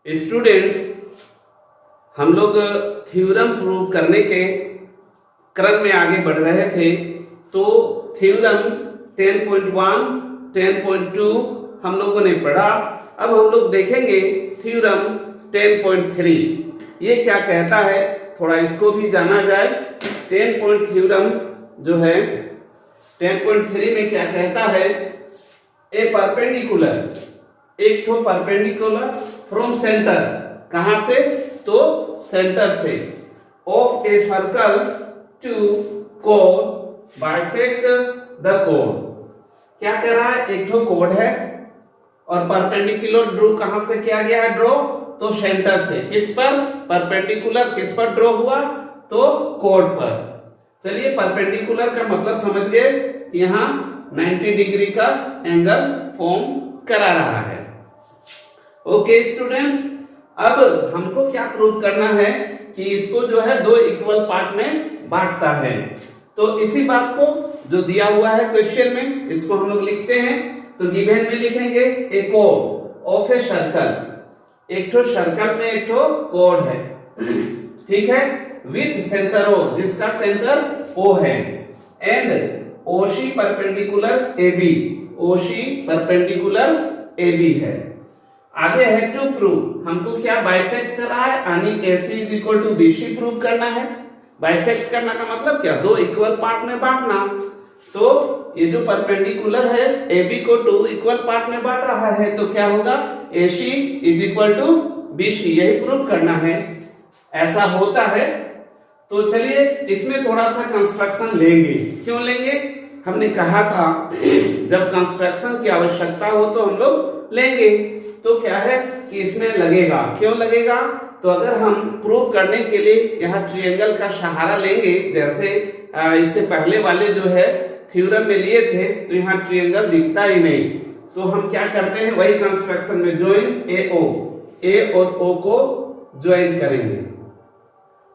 Students, हम लोग theorem prove करने के क्रम में आगे बढ़ रहे थे। तो थ्योरम 10.1, 10.2 हम लोगों ने पढ़ा। अब हम लोग देखेंगे थ्योरम 10.3 ये क्या कहता है, थोड़ा इसको भी जाना जाए। 10 पॉइंट थ्योरम जो है 10.3 में क्या कहता है, ए परपेंडिकुलर, एक तो परपेंडिकुलर फ्रॉम सेंटर, कहां से, तो सेंटर से, of a circle to code bisect the code. क्या कह रहा है, एक तो कोड है और परपेंडिकुलर ड्रॉ कहां से किया गया है, ड्रॉ तो सेंटर से, किस पर, परपेंडिकुलर किस पर ड्रॉ हुआ, तो कोड पर। चलिए परपेंडिकुलर का मतलब समझ गए, यहां 90 डिग्री का एंगल फॉर्म करा रहा है। ओके स्टूडेंट्स, अब हमको क्या प्रूव करना है कि इसको जो है दो इक्वल पार्ट में बांटता है। तो इसी बात को जो दिया हुआ है क्वेश्चन में, इसको हम लोग लिखते हैं। तो गिवन में लिखेंगे ए कोड ऑफ ए सर्कल, एक तो सर्कल में एक तो कोड है, ठीक है, विथ सेंटर ओ, जिसका सेंटर ओ है, and OC perpendicular A B, OC perpendicular A B है। आगे है टू प्रूव, हमको क्या बाइसेक्ट करना है, यानी AC is equal to BC prove करना है। बाइसेक्ट करना का मतलब क्या, दो इक्वल पार्ट में बांटना। तो ये जो परपेंडिकुलर है AB को दो इक्वल पार्ट में बांट रहा है, तो क्या होगा, AC is equal to BC, यही प्रूव करना है। ऐसा होता है। तो चलिए इसमें थोड़ा सा कंस्ट्रक्शन लेंगे। क्यों लेंगे, हमने कहा था जब कंस्ट्रक्शन की आवश्यकता हो तो हम लोग लेंगे। तो क्या है कि इसमें लगेगा, क्यों लगेगा, तो अगर हम प्रूव करने के लिए यहाँ ट्रायंगल का सहारा लेंगे, जैसे इससे पहले वाले जो है थ्योरम में लिए थे, तो यहाँ ट्रायंगल दिखता ही नहीं। तो हम क्या करते हैं, वही कंस्ट्रक्शन में ज्वाइन AO, A और O को ज्वाइन करेंगे,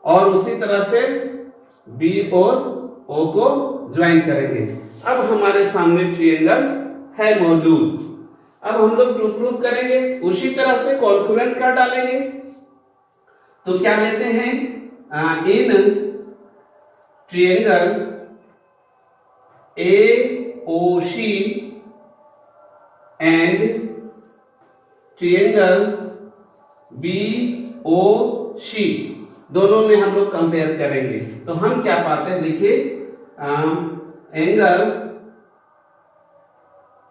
और उसी तरह से B और O को ज्वाइन करेंगे। अब हमारे सामने ट्रायंगल है मौजूद। अब हम लोग प्रूव करेंगे, उसी तरह से कॉन्करेंट कर डालेंगे। तो क्या लेते हैं, in triangle AOC and triangle BOC, दोनों में हम लोग कंपेयर करेंगे। तो हम क्या पाते हैं, देखिए angle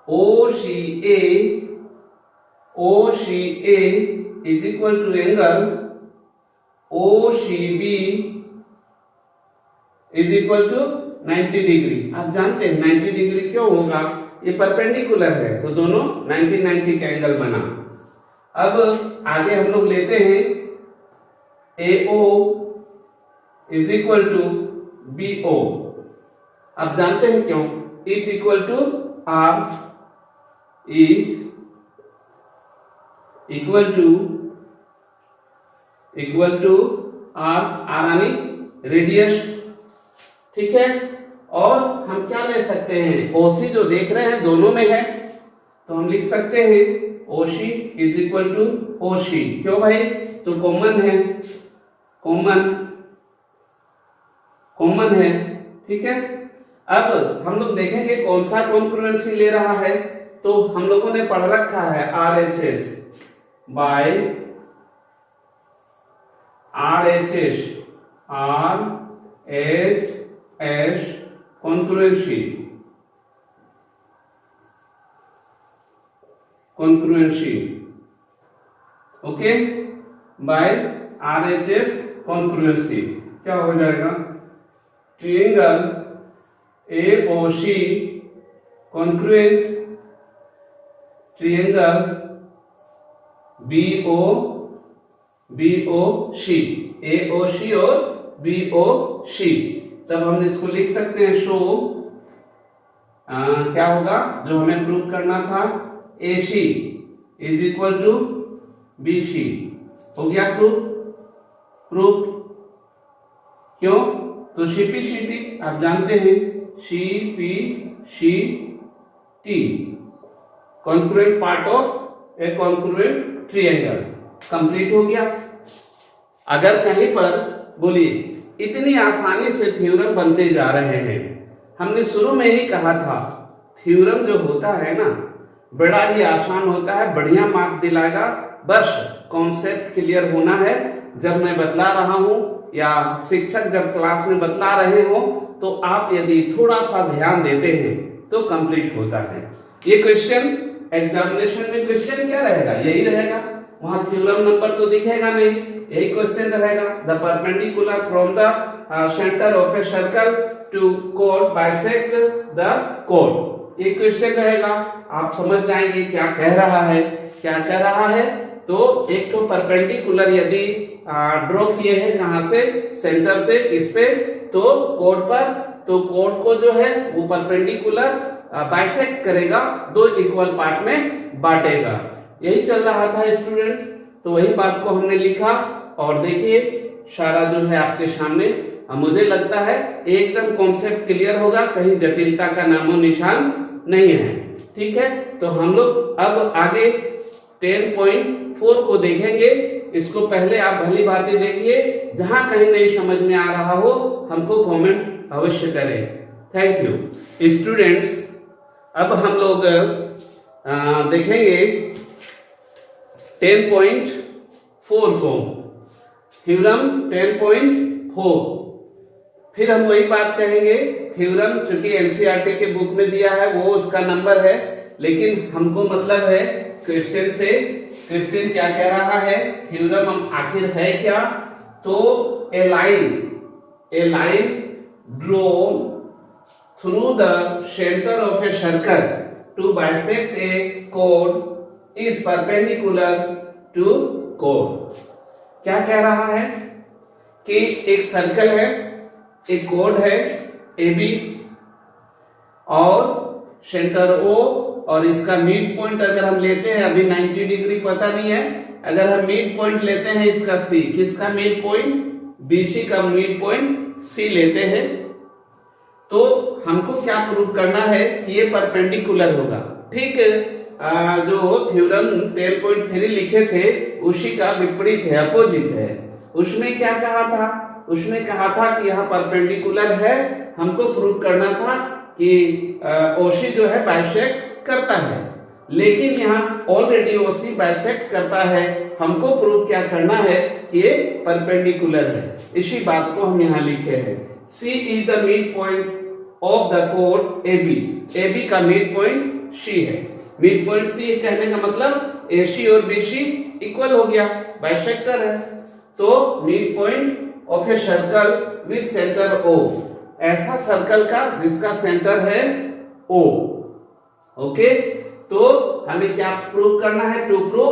OCA is equal to angle OCB is equal to 90 degree. आप जानते हैं 90 डिग्री क्यों होगा, ये परपेंडिकुलर है, तो दोनों 90 का एंगल बना। अब आगे हम लोग लेते हैं AO is equal to BO। आप जानते हैं क्यों, is equal to R is equal to R यानी रेडियस, ठीक है। और हम क्या ले सकते हैं, OC जो देख रहे हैं दोनों में है, तो हम लिख सकते हैं OC is equal to OC। क्यों भाई, तो कॉमन है, कॉमन है, ठीक है। अब हम लोग देखेंगे कौन सा कॉन्ग्रुएंसी ले रहा है। तो हम लोगों ने पढ़ रखा है RHS by RHS, RHS congruency, okay, by RHS congruency क्या हो जाएगा, triangle AOC congruent triangle BOC, AOC और BOC। तब हम इसको लिख सकते हैं, शो क्या होगा, जो हमें प्रूव करना था, AC is equal to BC। हो गया प्रूफ। क्यों, तो CPCT आप जानते हैं, CPCT congruent part of A congruent triangle, complete हो गया। अगर कहीं पर बोलिए इतनी आसानी से थ्योरम बनते जा रहे हैं, हमने शुरू में ही कहा था थ्योरम जो होता है ना बड़ा ही आसान होता है, बढ़िया मार्क्स दिलाएगा, बस कॉन्सेप्ट क्लियर होना है। जब मैं बतला रहा हूं या शिक्षक जब क्लास में बतला रहे हो तो आप यदि थोड़ा सा ध्यान देते हैं तो कंप्लीट होता है। ये क्वेश्चन एग्जामिनेशन में क्वेश्चन क्या रहेगा, यही रहेगा, वहां थ्योरम नंबर तो दिखेगा नहीं, यही क्वेश्चन रहेगा। The perpendicular from the centre of a circle to code bisect the code, ये क्वेश्चन रहेगा। आप समझ जाएंगे क्या कह रहा है, क्या कह रहा है। तो एक तो परपेंडिकुलर यदि ड्रॉ किए हैं कहां से, सेंटर से, किस पे, तो कोड पर, तो कोड को जो है वो परपेंडिकुलर बाइसेक्ट करेगा, दो इक्वल पार्ट में बांटेगा, यही चल रहा था स्टूडेंट्स। तो वही बात को हमने लिखा और देखिए सारा जो है आपके सामने। मुझे लगता है एकदम कॉन्सेप्ट क्लियर होगा, कहीं जटिलता का नामो निशान नहीं है। ठीक है, तो हम लोग अब आगे 10.4 को देखेंगे। इसको पहले आप भली भांति देखिए, जहां कहीं नहीं समझ में आ रहा हो हमको कमेंट अवश्य करें। Thank you students. अब हम लोग देखेंगे 10.4 को, थ्योरम 10.4। फिर हम वही बात कहेंगे, थ्योरम चूंकि एनसीईआरटी के बुक में दिया है वो उसका नंबर है, लेकिन हमको मतलब है क्वेश्चन से, क्वेश्चन क्या कह रहा है, थ्योरम हम आखिर है क्या। तो ए line draw through the centre of a circle to bisect A code is perpendicular to code. क्या कह रहा है कि एक सर्कल है, एक कोड है ए बी और सेंटर ओ, और इसका मिड पॉइंट अगर हम लेते हैं, अभी 90 डिग्री पता नहीं है, अगर हम मिड पॉइंट लेते हैं इसका सी, किसका मिड पॉइंट, बीसी का मिड पॉइंट सी लेते हैं, तो हमको क्या प्रूव करना है कि ये परपेंडिकुलर होगा। ठीक, जो थ्योरम 10.3 लिखे थे उसी का विपरीत है, अपोजिट है। उसमें क्या कहा था, उसने कहा था कि यहाँ परपेंडिकुलर है, हमको प्रूव करना था कि ओसी जो है बाइसेक्ट करता है, लेकिन यहाँ ऑलरेडी ओसी बाइसेक्ट करता है, हमको प्रूव क्या करना है कि ये परपेंडिकुलर है। इसी बात को हम यहाँ लिखे हैं। C is the midpoint of the कोड AB, AB का मिड पॉइंट C है। मिड पॉइंट C कहने का मतलब AC और BC इक्वल हो गया, बाइसेक्टर है। तो mid point of a circle with centre O, ऐसा सर्कल का जिसका सेंटर है O। ओके, तो हमें क्या प्रूव करना है, to prove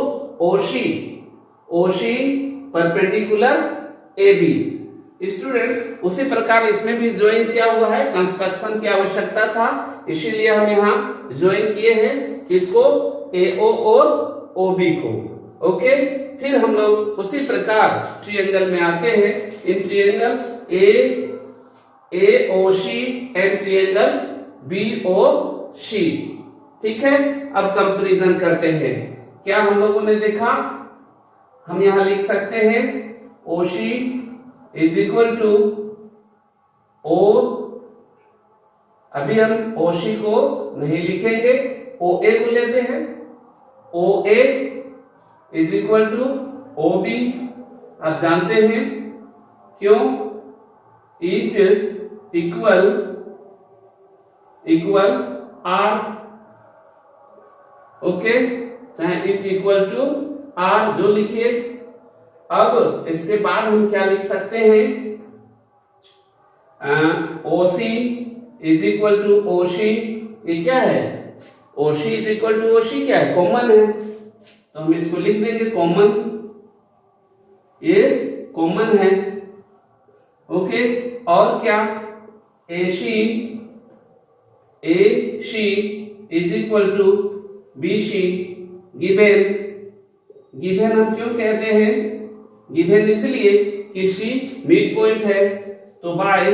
OC perpendicular AB। Students उसी प्रकार इसमें भी ज्वाइन किया हुआ है, कंस्ट्रक्शन की आवश्यकता था, इसीलिए हम यहाँ ज्वाइन किए हैं किसको, AO और OB को। ओके, फिर हम लोग उसी प्रकार ट्रायंगल में आते हैं, in triangle AOC and triangle BOC। ठीक है, अब कंपैरिजन करते हैं। क्या हम लोगों ने देखा, हम यहां लिख सकते हैं OC is equal to O, अभी हम OC को नहीं लिखेंगे, OA को लेते हैं, OA is equal to OB। आप जानते हैं क्यों, इज इक्वल R। ओके, चाहे इज इक्वल टू R जो लिखिए। अब इसके बाद हम क्या लिख सकते हैं, OC is equal to OC, ये क्या है, OC is equal to OC क्या है, कॉमन है, तो हम इसको लिख देंगे कॉमन, ये कॉमन है। ओके, और क्या, AC is equal to BC, given हम क्यों कहते हैं, गिवन इसलिए कि C मिड पॉइंट है, तो बाय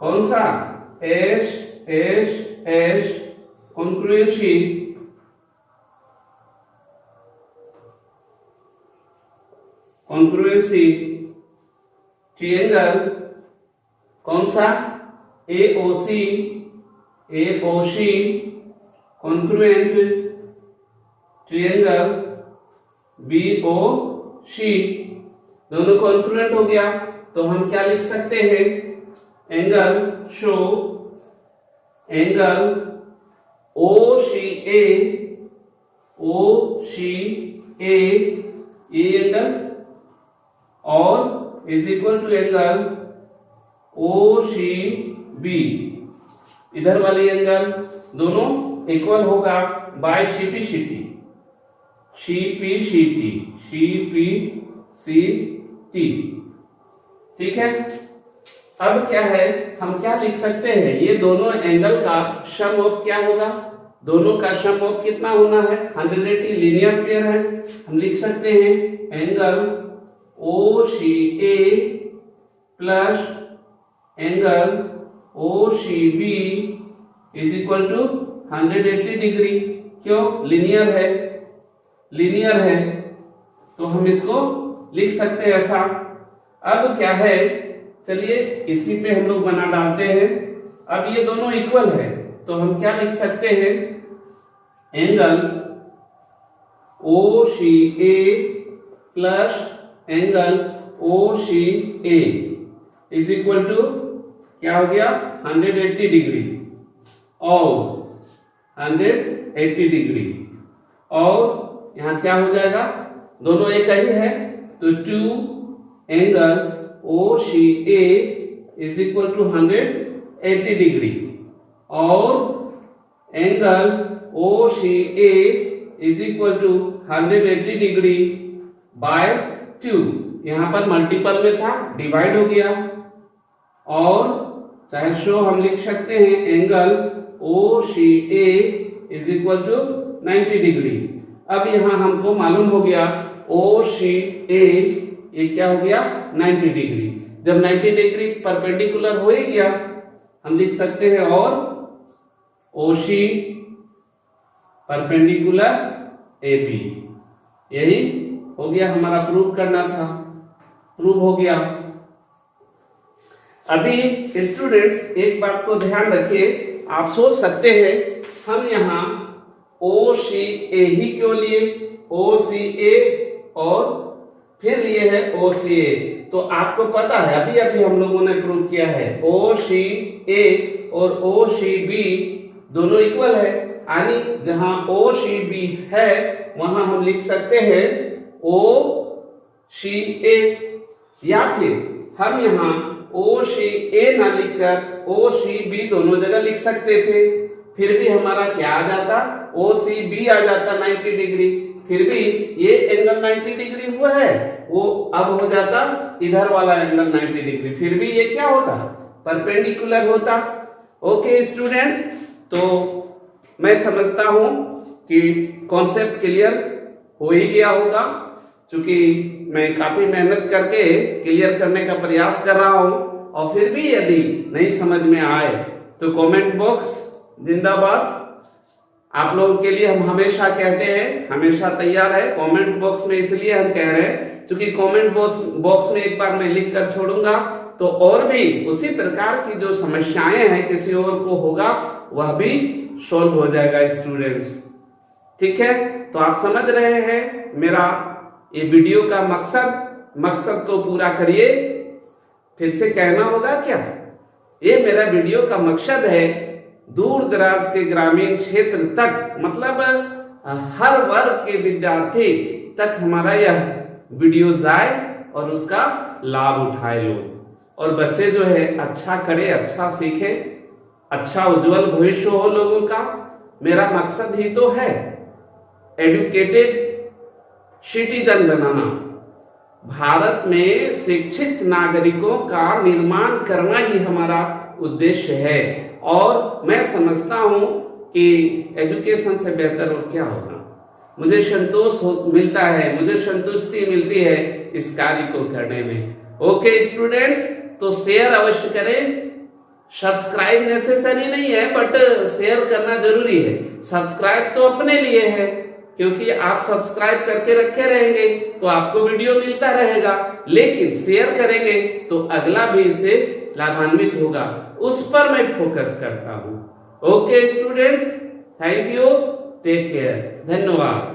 कौन सा, S कॉन्क्रुएंसी कॉन्ग्रुएंसी ट्रायंगल कौन सा, AOC कॉन्ग्रुएंट ट्रायंगल BOC, दोनों कॉन्ग्रुएंट हो गया तो हम क्या लिख सकते हैं, एंगल शो एंगल OCA ये एंगल और is equal to angle OCB, इधर वाली एंगल दोनों इक्वल होगा बाय CPCT ठीक है। अब क्या है, हम क्या लिख सकते हैं, ये दोनों एंगल का सम ऑफ क्या होगा, दोनों का सम ऑफ कितना होना है, 180 लीनियर पेयर है। हम लिख सकते हैं angle OCA plus angle OCB is equal to 180 degree. क्यों, लीनियर है तो हम इसको लिख सकते हैं ऐसा। अब क्या है, चलिए इसी पे हम लोग बना डालते हैं। अब ये दोनों इक्वल है तो हम क्या लिख सकते हैं, angle OCA plus angle OCA is equal to क्या हो गया, 180 डिग्री और 180 डिग्री, और यहां क्या हो जाएगा, दोनों एक ही है तो 2 angle OCA is equal to 180 degree और angle OCA is equal to 180 degree by 2, यहां पर मल्टीपल में था डिवाइड हो गया, और चाहे शो हम लिख सकते हैं angle OCA is equal to 90 degree. अब यहां हमको मालूम हो गया OCA ये क्या हो गया, 90 डिग्री। जब 90 डिग्री परपेंडिकुलर हो ही गया, हम लिख सकते हैं और OC परपेंडिकुलर AP, यही हो गया, हमारा प्रूव करना था, प्रूव हो गया। अभी स्टूडेंट्स एक बात को ध्यान रखिए, आप सोच सकते हैं हम यहाँ OCA ही क्यों लिए, OCA और फिर लिए है OCA, तो आपको पता है अभी अभी हम लोगों ने प्रूव किया है OCA और OCB दोनों इक्वल है, यानी जहां OCB है वहां हम लिख सकते हैं OCA, या फिर हम यहाँ OCA ना लिखकर OCB दोनों जगह लिख सकते थे, फिर भी हमारा क्या आ जाता, OCB आ जाता 90 डिग्री, फिर भी ये एंगल 90 डिग्री हुआ है, वो अब हो जाता इधर वाला एंगल 90 डिग्री, फिर भी ये क्या होता, परपेंडिकुलर होता। ओके स्टूडेंट्स, तो मैं समझता हूं कि कॉन्सेप्ट क्लियर हो ही गया होगा, क्योंकि मैं काफी मेहनत करके क्लियर करने का प्रयास कर रहा हूं, और फिर भी यदि नहीं समझ में आए तो कमेंट बॉक्स जिंदाबाद, आप लोगों के लिए हम हमेशा कहते हैं, हमेशा तैयार है। कमेंट बॉक्स में इसलिए हम कह रहे हैं क्योंकि कमेंट बॉक्स में एक बार मैं लिख कर छोड़ूंगा तो और भी उसी प्रकार की जो समस्याएं हैं किसी और को होगा वह भी सॉल्व हो जाएगा स्टूडेंट्स, ठीक है। तो आप समझ रहे हैं मेरा ये वीडियो का मकसद को पूरा करिए, फिर से कहना होगा क्या, ये मेरा वीडियो का मकसद है दूर दराज के ग्रामीण क्षेत्र तक, मतलब हर वर्ग के विद्यार्थी तक हमारा यह वीडियो जाए और उसका लाभ उठाए लोग, और बच्चे जो है अच्छा करे, अच्छा सीखे, अच्छा उज्जवल भविष्य हो लोगों का। मेरा मकसद ही तो है एडुकेटेड सिटीजन बनाना, भारत में शिक्षित नागरिकों का निर्माण करना ही हमारा उद्देश्य है, और मैं समझता हूं कि एजुकेशन से बेहतर और क्या होगा। मुझे संतोष मिलता है, मुझे संतुष्टि मिलती है इस कार्य को करने में। ओके स्टूडेंट्स, तो शेयर अवश्य करें, सब्सक्राइब नेसेसरी नहीं है बट शेयर करना जरूरी है। सब्सक्राइब तो अपने लिए है, क्योंकि आप सब्सक्राइब करके रखे रहेंगे तो आपको वीडियो मिलता रहेगा, लेकिन शेयर करेंगे तो अगला भी इससे लाभान्वित होगा, उस पर मैं फोकस करता हूं। Okay students, thank you, take care, धन्यवाद।